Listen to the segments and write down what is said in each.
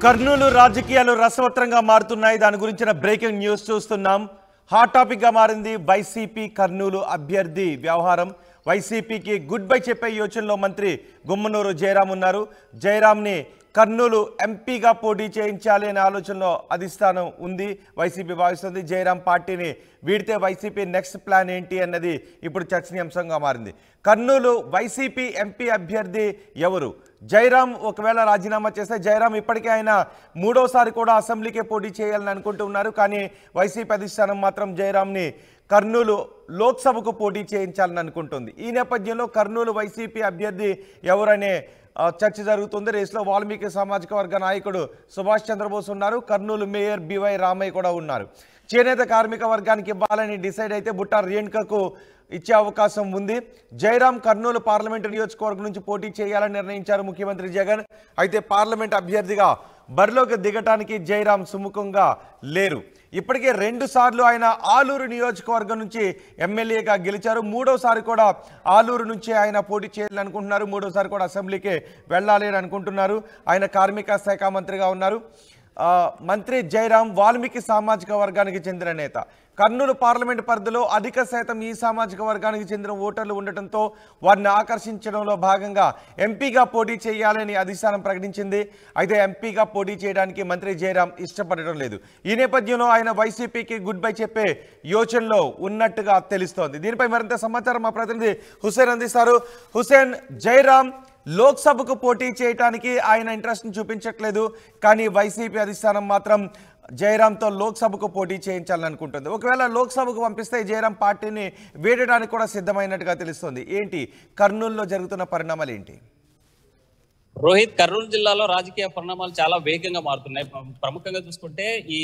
కర్నూలు రాజకీయాలు రసవత్రంగా మారుతున్నాయి. దాని గురించిన బ్రేకింగ్ న్యూస్ చూస్తున్నాం. హాట్ టాపిక్ గా మారింది వైసీపీ కర్నూలు అభ్యర్థి వ్యవహారం. వైసీపీకి గుడ్ బై చెప్పే యోచనలో మంత్రి గుమ్మనూరు జయరాం ఉన్నారు. జయరాంని కర్నూలు ఎంపీగా పోటీ చేయించాలి అనే ఆలోచనలో అధిష్టానం ఉంది. వైసీపీ భావిస్తుంది. జయరాం పార్టీని వీడితే వైసీపీ నెక్స్ట్ ప్లాన్ ఏంటి అన్నది ఇప్పుడు చర్చనీయాంశంగా మారింది. కర్నూలు వైసీపీ ఎంపీ అభ్యర్థి ఎవరు? జయరాం ఒకవేళ రాజీనామా చేస్తే జయరాం ఇప్పటికే ఆయన మూడోసారి కూడా అసెంబ్లీకే పోటీ చేయాలని అనుకుంటూ ఉన్నారు. కానీ వైసీపీ అధిష్టానం మాత్రం జయరాంని కర్నూలు లోక్సభకు పోటీ చేయించాలని అనుకుంటుంది. ఈ నేపథ్యంలో కర్నూలు వైసీపీ అభ్యర్థి ఎవరనే చర్చ జరుగుతుంది. రేసులో వాల్మీకి సామాజిక వర్గ నాయకుడు సుభాష్ చంద్రబోస్ ఉన్నారు. కర్నూలు మేయర్ బివై రామయ్య కూడా ఉన్నారు. చేనేత కార్మిక వర్గానికి ఇవ్వాలని డిసైడ్ అయితే బుట్టా రేణుకకు ఇచ్చే అవకాశం ఉంది. జయరాం కర్నూలు పార్లమెంటు నియోజకవర్గం నుంచి పోటీ చేయాలని నిర్ణయించారు ముఖ్యమంత్రి జగన్. అయితే పార్లమెంట్ అభ్యర్థిగా బరిలోకి దిగటానికి జయరాం సుముఖంగా లేరు. ఇప్పటికే 2 సార్లు ఆయన ఆలూరు నియోజకవర్గం నుంచి ఎమ్మెల్యేగా గెలిచారు. మూడోసారి కూడా ఆలూరు నుంచి ఆయన పోటీ చేయాలని అనుకుంటున్నారు. మూడోసారి కూడా అసెంబ్లీకి వెళ్ళాలి అని అనుకుంటున్నారు. ఆయన కార్మిక శాఖ మంత్రిగా ఉన్నారు. మంత్రి జయరాం వాల్మీకి సామాజిక వర్గానికి చెందిన నేత. కర్నూలు పార్లమెంటు పరిధిలో అధిక శాతం ఈ సామాజిక వర్గానికి చెందిన ఓటర్లు ఉండటంతో వారిని ఆకర్షించడంలో భాగంగా ఎంపీగా పోటీ చేయాలని అధిష్టానం ప్రకటించింది. అయితే ఎంపీగా పోటీ చేయడానికి మంత్రి జయరాం ఇష్టపడటం లేదు. ఈ నేపథ్యంలో ఆయన వైసీపీకి గుడ్ బై చెప్పే యోచనలో ఉన్నట్టుగా తెలుస్తోంది. దీనిపై మరింత సమాచారం మా ప్రతినిధి హుసేన్ అందిస్తారు. హుసేన్, జయరాం లోక్సభకు పోటీ చేయడానికి ఆయన ఇంట్రెస్ట్ని చూపించట్లేదు. కానీ వైసీపీ అధిష్టానం మాత్రం జయరాంతో లోక్సభకు పోటీ చేయించాలని అనుకుంటుంది. ఒకవేళ లోక్సభకు పంపిస్తే జయరాం పార్టీని వీడడానికి కూడా సిద్ధమైనట్టుగా తెలుస్తుంది. ఏంటి కర్నూలులో జరుగుతున్న పరిణామాలు ఏంటి? రోహిత్, కర్నూలు జిల్లాలో రాజకీయ పరిణామాలు చాలా వేగంగా మారుతున్నాయి. ప్రముఖంగా చూసుకుంటే ఈ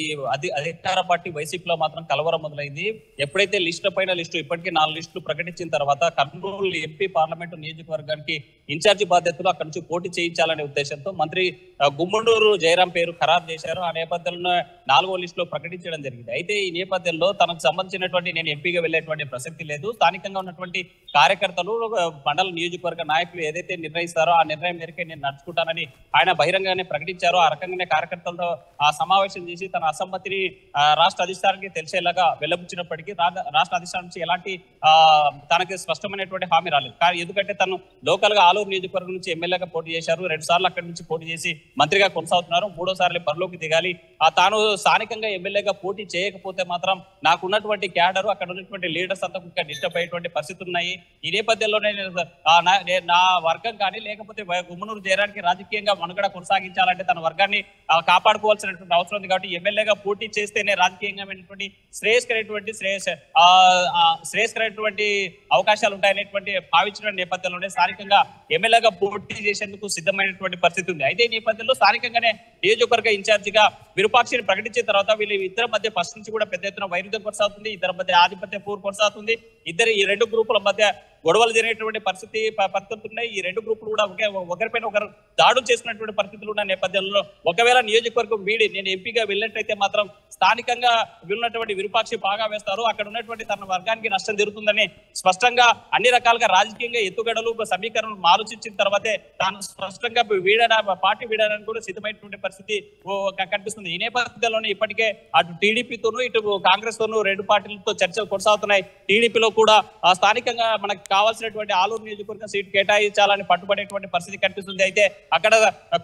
అధికార పార్టీ వైసీపీలో మాత్రం కలవరం మొదలైంది. ఎప్పుడైతే లిస్టు ఇప్పటికే 4 లిస్టులు ప్రకటించిన తర్వాత కర్నూలు ఎంపీ పార్లమెంటు నియోజకవర్గానికి ఇన్ఛార్జి బాధ్యతలు అక్కడి నుంచి పోటీ చేయించాలనే ఉద్దేశంతో మంత్రి గుమ్మనూరు జయరాం పేరు ఖరారు చేశారు. ఆ నేపథ్యంలో 4వ లిస్టులో ప్రకటించడం జరిగింది. అయితే ఈ నేపథ్యంలో తనకు సంబంధించినటువంటి నేను ఎంపీగా వెళ్లేటువంటి ప్రసక్తి లేదు. స్థానికంగా ఉన్నటువంటి కార్యకర్తలు, మండల నియోజకవర్గ నాయకులు ఏదైతే నిర్ణయిస్తారో ఆ నిర్ణయం మేరకే నేను నడుచుకుంటానని ఆయన బహిరంగానే ప్రకటించారు. ఆ రకంగానే కార్యకర్తలతో ఆ సమావేశం చేసి తన అసమ్మతిని రాష్ట్ర అధిష్టానానికి తెలిసేలాగా వెల్లబుచ్చినప్పటికీ రాష్ట్ర అధిష్టానం నుంచి ఎలాంటి తనకి స్పష్టమైనటువంటి హామీ రాలేదు. ఎందుకంటే తను లోకల్ గా ఆలూరు నియోజకవర్గం నుంచి ఎమ్మెల్యేగా పోటీ చేశారు. 2 సార్లు అక్కడి నుంచి పోటీ చేసి మంత్రిగా కొనసాగుతున్నారు. 3వ సార్లు బరిలోకి దిగాలి. తాను స్థానికంగా ఎమ్మెల్యేగా పోటీ చేయకపోతే మాత్రం నాకున్నటువంటి క్యాడర్, అక్కడ ఉన్నటువంటి లీడర్స్ అంతా ఇంకా డిస్టర్బ్ అయ్యేటువంటి పరిస్థితులు ఉన్నాయి. ఈ నేపథ్యంలోనే నా వర్గం కానీ లేకపోతే గుమ్మనూరు జయరానికి రాజకీయంగా మనుగడ కొనసాగించాలంటే తన వర్గాన్ని కాపాడుకోవాల్సినటువంటి అవసరం ఉంది. కాబట్టి ఎమ్మెల్యేగా పోటీ చేస్తేనే రాజకీయంగా శ్రేయస్కరమైనటువంటి అవకాశాలు ఉంటాయనేటువంటి భావించిన నేపథ్యంలోనే స్థానికంగా ఎమ్మెల్యేగా పోటీ చేసేందుకు సిద్ధమైనటువంటి పరిస్థితి ఉంది. అయితే ఈ నేపథ్యంలో స్థానికంగానే నియోజకవర్గ ఇన్ఛార్జిగా విరూపాక్షిని ప్రకటించిన తర్వాత ఇద్దరి మధ్య ఫస్ట్ నుంచి కూడా పెద్ద ఎత్తున వైరుధ్యం కొనసాగుతుంది. ఇద్దరి మధ్య ఆధిపత్య పోరు కొనసాగుతుంది. ఈ 2 గ్రూపుల మధ్య గొడవలు జరిగేటువంటి పరిస్థితులు ఉన్నాయి. ఈ 2 గ్రూపులు కూడా ఒకరిపైన ఒకరు దాడులు చేసినటువంటి పరిస్థితులు ఉన్న నేపథ్యంలో ఒకవేళ నియోజకవర్గం వీడి నేను ఎంపీగా వెళ్ళినట్టయితే మాత్రం స్థానికంగా ఉన్నటువంటి విరూపాక్షి బాగా వేస్తారు. అక్కడ ఉన్నటువంటి తన వర్గానికి నష్టం జరుగుతుందని స్పష్టంగా అన్ని రకాలుగా రాజకీయంగా ఎత్తుగడలు సమీకరణలు ఆలోచించిన తర్వాతే తాను స్పష్టంగా పార్టీ వీడడానికి కూడా సిద్ధమైనటువంటి పరిస్థితి కనిపిస్తుంది. ఈ నేపథ్యంలోనే ఇప్పటికే అటు టీడీపీతోనూ ఇటు కాంగ్రెస్ తోనూ 2 పార్టీలతో చర్చలు కొనసాగుతున్నాయి. టీడీపీలో కూడా స్థానికంగా మనకు కావాల్సినటువంటి ఆలూరు నియోజకవర్గం సీటు కేటాయించాలని పట్టుబడేటువంటి పరిస్థితి కనిపిస్తుంది. అయితే అక్కడ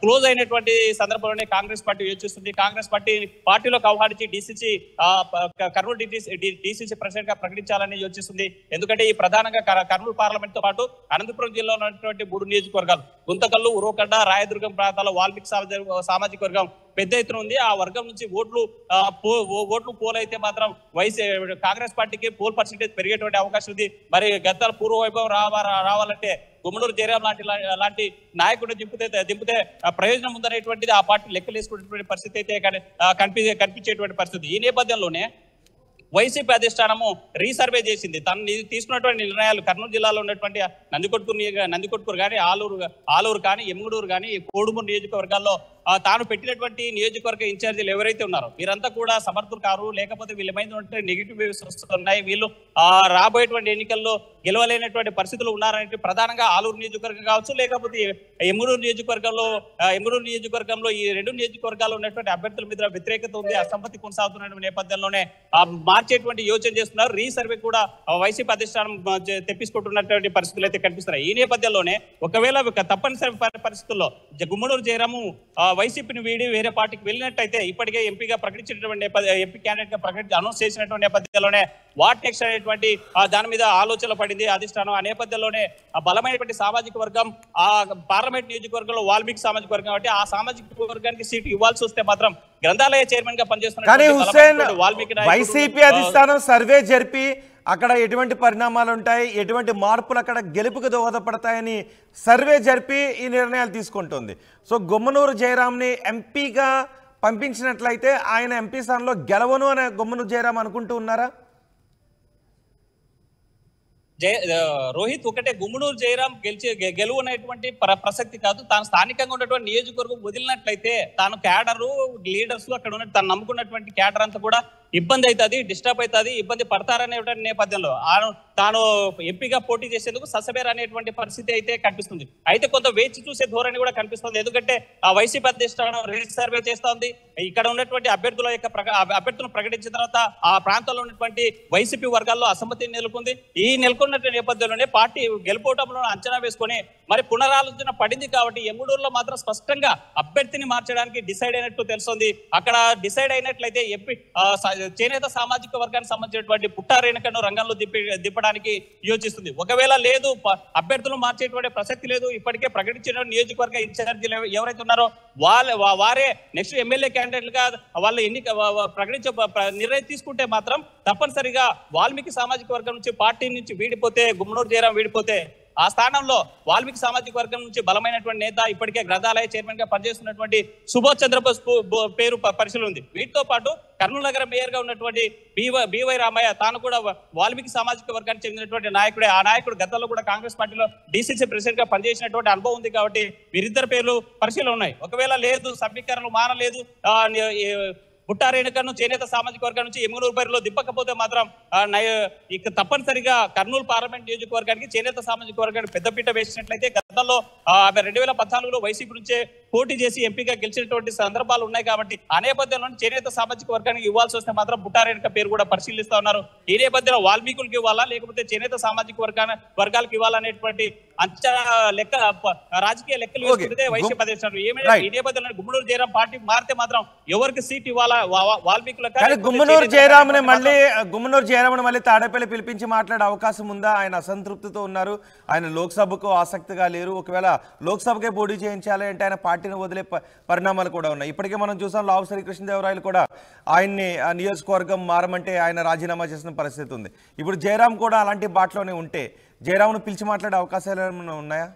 క్లోజ్ అయినటువంటి సందర్భంలోనే కాంగ్రెస్ పార్టీ యోచిస్తుంది. కాంగ్రెస్ పార్టీలో కౌహాడించి కర్నూలు డిసిసి ప్రెసిడెంట్ గా ప్రకటించాలని యోచిస్తుంది. ఎందుకంటే ఈ ప్రధానంగా కర్నూలు పార్లమెంట్ తో పాటు అనంతపురం జిల్లాలో ఉన్నటువంటి 3 నియోజకవర్గాలు గుంతకల్లు, ఉరవకొండ, రాయదుర్గం ప్రాంతాల్లో వాల్మీకి సామాజిక వర్గం పెద్ద ఎత్తున ఉంది. ఆ వర్గం నుంచి ఓట్లు పోలైతే మాత్రం కాంగ్రెస్ పార్టీకి పోల్ పర్సెంటేజ్ పెరిగేటువంటి అవకాశం ఉంది. మరి గతాల పూర్వవైభవం రావాలంటే గుమ్మనూరు జయరాం లాంటి నాయకుడిని దింపితే ప్రయోజనం ఉందనేటువంటిది ఆ పార్టీ లెక్కలేసుకునేటువంటి పరిస్థితి అయితే కనిపించేటువంటి పరిస్థితి. ఈ నేపథ్యంలోనే వైసీపీ అధిష్టానము రీసర్వే చేసింది. తను తీసుకున్నటువంటి నిర్ణయాలు కర్నూలు జిల్లాలో ఉన్నటువంటి నందికొట్కూరు కానీ ఆలూరు కానీ ఎమ్మిగడూరు కానీ కోడుమూరు నియోజకవర్గాల్లో తాను పెట్టినటువంటి నియోజకవర్గ ఇన్ఛార్జీలు ఎవరైతే ఉన్నారో వీరంతా కూడా సమర్థులు కారు, లేకపోతే వీళ్ళ మీద నెగిటివ్ వేవ్స్ వస్తున్నాయి, వీళ్ళు రాబోయేటువంటి ఎన్నికల్లో గెలవలేనటువంటి పరిస్థితులు ఉన్నారనే ప్రధానంగా ఆలూరు నియోజకవర్గం కావచ్చు, లేకపోతే ఎమ్ముడూరు నియోజకవర్గంలో ఈ రెండు నియోజకవర్గాల్లో ఉన్నటువంటి అభ్యర్థుల మీద వ్యతిరేకత ఉంది, అసమ్మతి కొనసాగుతున్న నేపథ్యంలోనే మార్చేటువంటి యోచన చేస్తున్నారు. రీసర్వే కూడా వైసీపీ అధిష్టానం తెప్పించుకుంటున్నటువంటి పరిస్థితులు అయితే కనిపిస్తున్నాయి. ఈ నేపథ్యంలోనే ఒకవేళ తప్పనిసరి పరిస్థితుల్లో గుమ్మనూరు జయరాము వైసీపీని వీడి వేరే పార్టీకి వెళ్ళినట్టయితే ఇప్పటికే ఎంపీగా ప్రకటించినటువంటి ఎంపీ క్యాండిడేట్ గా అనౌన్స్ చేసినటువంటి నేపథ్యంలోనే వాట్ నెక్స్ట్ అనేటువంటి దాని మీద ఆలోచనలు పడింది అధిష్టానం. ఆ నేపథ్యంలోనే ఆ బలమైనటువంటి సామాజిక వర్గం ఆ పార్లమెంట్ నియోజకవర్గంలో వాల్మీకి సామాజిక వర్గం కాబట్టి ఆ సామాజిక వర్గానికి సీటు ఇవ్వాల్సి వస్తే మాత్రం గ్రంథాలయ చైర్మన్ గా పనిచేస్తున్న వైసీపీ అధిష్టానం సర్వే జరిపి అక్కడ ఎటువంటి పరిణామాలు ఉంటాయి, ఎటువంటి మార్పులు అక్కడ గెలుపుకు దోహదపడతాయని సర్వే జరిపి ఈ నిర్ణయాలు తీసుకుంటుంది. సో గుమ్మనూరు జయరాంని ఎంపీగా పంపించినట్లయితే ఆయన ఎంపీ స్థానంలో గెలవను అని గుమ్మనూరు జయరాం అనుకుంటూ ఉన్నారా? రోహిత్, ఒకటే గుమ్మనూరు జయరాం గెలువు అనేటువంటి ప్రసక్తి కాదు. తాను స్థానికంగా ఉన్నటువంటి నియోజకవర్గం వదిలినట్లయితే తాను క్యాడరు లీడర్స్ అక్కడ ఉన్న తాను నమ్ముకున్నటువంటి క్యాడర్ అంతా కూడా ఇబ్బంది అవుతుంది, డిస్టర్బ్ అవుతుంది, ఇబ్బంది పడతారనే నేపథ్యంలో తాను ఎంపీగా పోటీ చేసేందుకు ససబేర్ అనేటువంటి పరిస్థితి అయితే కనిపిస్తుంది. అయితే కొంత వేచి చూసే ధోరణి కూడా కనిపిస్తుంది. ఎందుకంటే ఆ వైసీపీ అధిష్టానం సర్వే చేస్తోంది. ఇక్కడ ఉన్నటువంటి అభ్యర్థులను ప్రకటించిన తర్వాత ఆ ప్రాంతంలో ఉన్నటువంటి వైసీపీ వర్గాల్లో అసమ్మతి నెలకొంది. ఈ నెలకొన్న నేపథ్యంలోనే పార్టీ గెలుపోవటంలో అంచనా వేసుకొని మరి పునరాలోచన పడింది కాబట్టి ఎమ్ముడూరులో మాత్రం స్పష్టంగా అభ్యర్థిని మార్చడానికి డిసైడ్ అయినట్టు తెలుస్తుంది. అక్కడ డిసైడ్ అయినట్లయితే ఎంపీ చేనేత సామాజిక వర్గానికి సంబంధించినటువంటి పుట్టారేణకను రంగంలో దిప్పడానికి యోచిస్తుంది. ఒకవేళ లేదు, అభ్యర్థులు మార్చేటువంటి ప్రసక్తి లేదు, ఇప్పటికే ప్రకటించిన నియోజకవర్గ ఇన్ఛార్జీలు ఎవరైతే ఉన్నారో వారే నెక్స్ట్ ఎమ్మెల్యే క్యాండిడేట్లుగా వాళ్ళ నిర్ణయం తీసుకుంటే మాత్రం తప్పనిసరిగా వాల్మీకి సామాజిక వర్గం నుంచి పార్టీ నుంచి వీడిపోతే గుమ్మనూరు జయరాం వీడిపోతే ఆ స్థానంలో వాల్మీకి సామాజిక వర్గం నుంచి బలమైనటువంటి నేత ఇప్పటికే గ్రంథాలయ చైర్మన్ గా పనిచేస్తున్నటువంటి సుభాష్ చంద్రబోస్ పేరు పరిశీలన ఉంది. వీటితో పాటు కర్నూలు నగర మేయర్ గా ఉన్నటువంటి బివై రామయ్య తాను కూడా వాల్మీకి సామాజిక వర్గానికి చెందినటువంటి నాయకుడే. ఆ నాయకుడు గతంలో కూడా కాంగ్రెస్ పార్టీలో డీసీసీ ప్రెసిడెంట్ గా పనిచేసినటువంటి అనుభవం ఉంది కాబట్టి వీరిద్దరు పేర్లు పరిశీలన ఉన్నాయి. ఒకవేళ లేదు, సమీకరణలు మానలేదు, పుట్టారేణుకను చేనేత సామాజిక వర్గం నుంచి ఎమ్మునూరు బరిలో దిప్పకపోతే మాత్రం ఇక తప్పనిసరిగా కర్నూలు పార్లమెంట్ నియోజకవర్గానికి చేనేత సామాజిక వర్గానికి పెద్దపీట వేసినట్లయితే గతంలో 2014లో వైసీపీ నుంచే పోటీ చేసి ఎంపీగా గెలిచినటువంటి సందర్భాలు ఉన్నాయి కాబట్టి ఆ నేపథ్యంలో చేనేత సామాజిక వర్గానికి ఇవ్వాల్సి వస్తే మాత్రం పుట్టారేణుక పేరు కూడా పరిశీలిస్తా ఉన్నారు. ఈ నేపథ్యంలో వాల్మీకులకు ఇవ్వాలా లేకపోతే చేనేత సామాజిక వర్గాలకు ఇవ్వాలనేటువంటి అంచనా రాజకీయ లెక్కలు వేసుకుంటే వైసీపీ అధిష్టానం ఏమైనా ఈ నేపథ్యంలో గుమ్మనూరు జయరాం పార్టీ మారితే మాత్రం ఎవరికి సీట్ ఇవ్వాలా వాల్మీకులకు? గుమ్మనూరు జయరాంని మళ్ళీ తాడేపల్లి పిలిపించి మాట్లాడే అవకాశం ఉందా? ఆయన అసంతృప్తితో ఉన్నారు, ఆయన లోక్సభకు ఆసక్తిగా లేరు. ఒకవేళ లోక్సభకే పోటీ చేయించాలి అంటే ఆయన పార్టీని వదిలే పరిణామాలు కూడా ఉన్నాయి. ఇప్పటికే మనం చూసాం లావు శ్రీకృష్ణదేవరాయలు కూడా ఆయన్ని నియోజకవర్గం మారమంటే ఆయన రాజీనామా చేసిన పరిస్థితి ఉంది. ఇప్పుడు జయరాం కూడా అలాంటి బాటలోనే ఉంటే జయరాంను పిలిచి మాట్లాడే అవకాశాలు ఏమైనా ఉన్నాయా?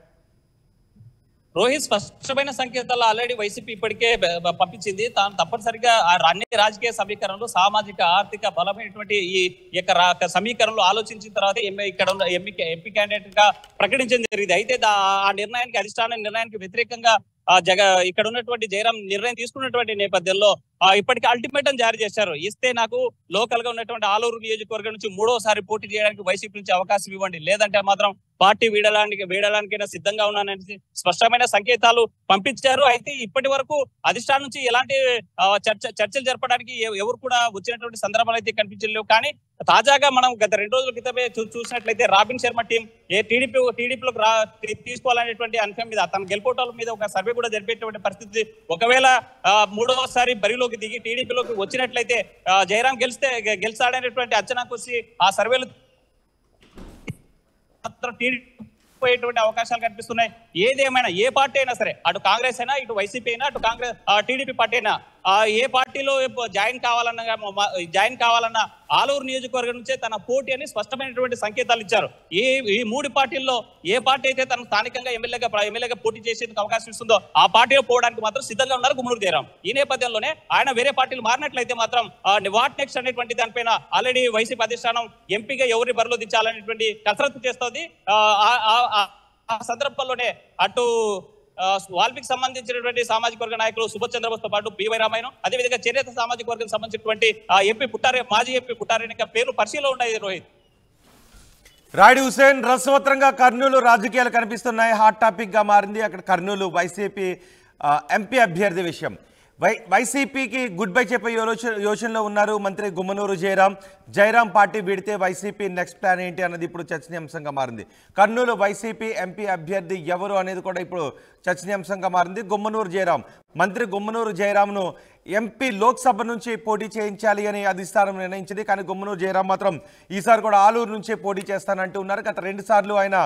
రోహిత్, స్పష్టమైన సంకేతాలు ఆల్రెడీ వైసీపీ ఇప్పటికే పంపించింది. తాను తప్పనిసరిగా అన్ని రాజకీయ సమీకరణలు సామాజిక ఆర్థిక బలమైనటువంటి ఈ యొక్క సమీకరణలు ఆలోచించిన తర్వాత ఇక్కడ ఉన్న ఎంపీ క్యాండిడేట్ గా ప్రకటించడం జరిగింది. అయితే ఆ నిర్ణయానికి అధిష్టాన నిర్ణయానికి వ్యతిరేకంగా ఇక్కడ ఉన్నటువంటి జయరాం నిర్ణయం తీసుకున్నటువంటి నేపథ్యంలో ఇప్పటికీ అల్టిమేటం జారీ చేశారు. ఇస్తే నాకు లోకల్ గా ఉన్నటువంటి ఆలూరు నియోజకవర్గం నుంచి 3వసారి పోటీ చేయడానికి వైసీపీ నుంచి అవకాశం ఇవ్వండి, లేదంటే మాత్రం పార్టీ వీడడానికైనా సిద్ధంగా ఉన్నానని స్పష్టమైన సంకేతాలు పంపించారు. అయితే ఇప్పటి వరకు అధిష్టానం నుంచి ఎలాంటి చర్చలు జరపడానికి ఎవరు కూడా వచ్చినటువంటి సందర్భాలు అయితే కనిపించలేవు. కానీ తాజాగా మనం గత 2 రోజుల క్రితమే చూసినట్లయితే రాబిన్ శర్మ టీం టీడీపీలోకి తీసుకోవాలనేటువంటి అంశం మీద తన గెలుపోవటాల మీద ఒక సర్వే కూడా జరిపేటువంటి పరిస్థితి. ఒకవేళ 3వసారి బరిలోకి దిగి టీడీపీలోకి వచ్చినట్లయితే జయరాం గెలిచాడనేటువంటి అంచనాకు వచ్చి ఆ సర్వేలు పోయేటువంటి అవకాశాలు కనిపిస్తున్నాయి. ఏదేమైనా ఏ పార్టీ అయినా సరే, అటు కాంగ్రెస్ అయినా ఇటు వైసీపీ అయినా అటు టీడీపీ పార్టీ అయినా ఏ పార్టీలో జాయిన్ కావాలన్నా ఆలూరు నియోజకవర్గం నుంచే తన పోటీ అని స్పష్టమైనటువంటి సంకేతాలు ఇచ్చారు. ఈ 3 పార్టీల్లో ఏ పార్టీ అయితే తన స్థానికంగా ఎమ్మెల్యేగా పోటీ చేసేందుకు అవకాశం ఇస్తుందో ఆ పార్టీలో పోవడానికి మాత్రం సిద్ధంగా ఉన్నారు గుమ్మనూరు జయరాం. ఈ నేపథ్యంలోనే ఆయన వేరే పార్టీలు మారినట్లయితే మాత్రం వాట్ నెక్స్ట్ అనేటువంటి దానిపైన ఆల్రెడీ వైసీపీ అధిష్టానం ఎంపీగా ఎవరిని బరిలో దించాలనేటువంటి కసరత్తు చేస్తోంది. ఆ సందర్భంలోనే అటు వాల్మీకి సంబంధించినటువంటి సామాజిక వర్గ నాయకులు సుభాష్ చంద్రబోస్ తో పాటు బివై రామాయణ, అదేవిధంగా చేనేత సామాజిక వర్గానికి సంబంధించినటువంటి ఎంపీ పుట్టారే, మాజీ ఎంపీ పుట్టారేనిక పేర్లు పరిశీలనలో ఉన్నాయి. రోహిత్, రాయుడు హుసేన్, రసవత్రంగా కర్నూలు రాజకీయాలు కనిపిస్తున్నాయి. హాట్ టాపిక్ గా మారింది అక్కడ కర్నూలు వైసీపీ ఎంపీ అభ్యర్థి విషయం. వైసీపీకి గుడ్ బై చెప్పే యోచనలో ఉన్నారు మంత్రి గుమ్మనూరు జయరాం పార్టీ వీడితే వైసీపీ నెక్స్ట్ ప్లాన్ ఏంటి అన్నది ఇప్పుడు చర్చనీయాంశంగా మారింది. కర్నూలు వైసీపీ ఎంపీ అభ్యర్థి ఎవరు అనేది కూడా ఇప్పుడు చర్చనీయాంశంగా మారింది. మంత్రి గుమ్మనూరు జయరాంను ఎంపీ లోక్సభ నుంచి పోటీ చేయించాలి అని అధిష్టానం నిర్ణయించింది. కానీ గుమ్మనూరు జయరాం మాత్రం ఈసారి కూడా ఆలూరు నుంచే పోటీ చేస్తానంటూ ఉన్నారు. గత 2 సార్లు ఆయన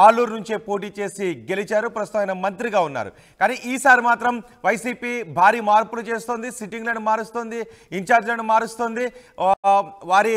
ఆలూరు నుంచే పోటీ చేసి గెలిచారు. ప్రస్తుతం ఆయన మంత్రిగా ఉన్నారు. కానీ ఈసారి మాత్రం వైసీపీ భారీ మార్పులు చేస్తోంది. సిట్టింగ్లను మారుస్తుంది, ఇన్ఛార్జ్లను మారుస్తుంది, వారి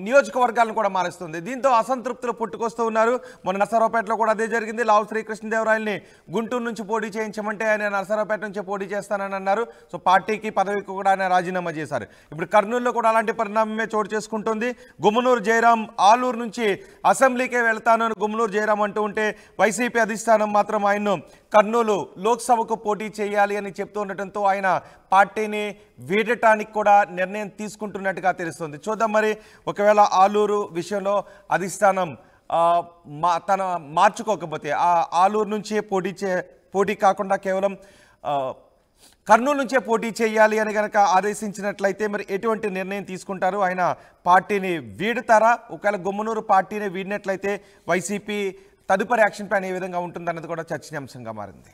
నియోజకవర్గాలను కూడా మారుస్తుంది. దీంతో అసంతృప్తులు పుట్టుకొస్తూ ఉన్నారు. మొన్న నరసరావుపేటలో కూడా అదే జరిగింది. లావు శ్రీకృష్ణదేవరాయల్ని గుంటూరు నుంచి పోటీ చేయించమంటే ఆయన నరసరావుపేట నుంచి పోటీ చేస్తానని అన్నారు. సో పార్టీకి పదవికి కూడా ఆయన రాజీనామా చేశారు. ఇప్పుడు కర్నూలులో కూడా అలాంటి పరిణామమే చోటు చేసుకుంటుంది. గుమ్మనూరు జయరాం ఆలూరు నుంచి అసెంబ్లీకే వెళ్తానని గుమ్మనూరు జయరాం అంటూ ఉంటే వైసీపీ అధిష్టానం మాత్రం ఆయన్ను కర్నూలు లోక్సభకు పోటీ చేయాలి అని చెప్తూ ఉండటంతో ఆయన పార్టీని వీడటానికి కూడా నిర్ణయం తీసుకుంటున్నట్టుగా తెలుస్తుంది. చూద్దాం మరి ఒకవేళ ఆలూరు విషయంలో అధిష్టానం తన మార్చుకోకపోతే ఆ ఆలూరు నుంచే పోటీ కాకుండా కేవలం కర్నూలు నుంచే పోటీ చేయాలి అని కనుక ఆదేశించినట్లయితే మరి ఎటువంటి నిర్ణయం తీసుకుంటారు? ఆయన పార్టీని వీడుతారా? ఒకవేళ గుమ్మనూరు పార్టీని వీడినట్లయితే వైసీపీ తదుపరి యాక్షన్ ప్లాన్ ఏ విధంగా ఉంటుందన్నది కూడా చర్చనీయాంశంగా మారింది.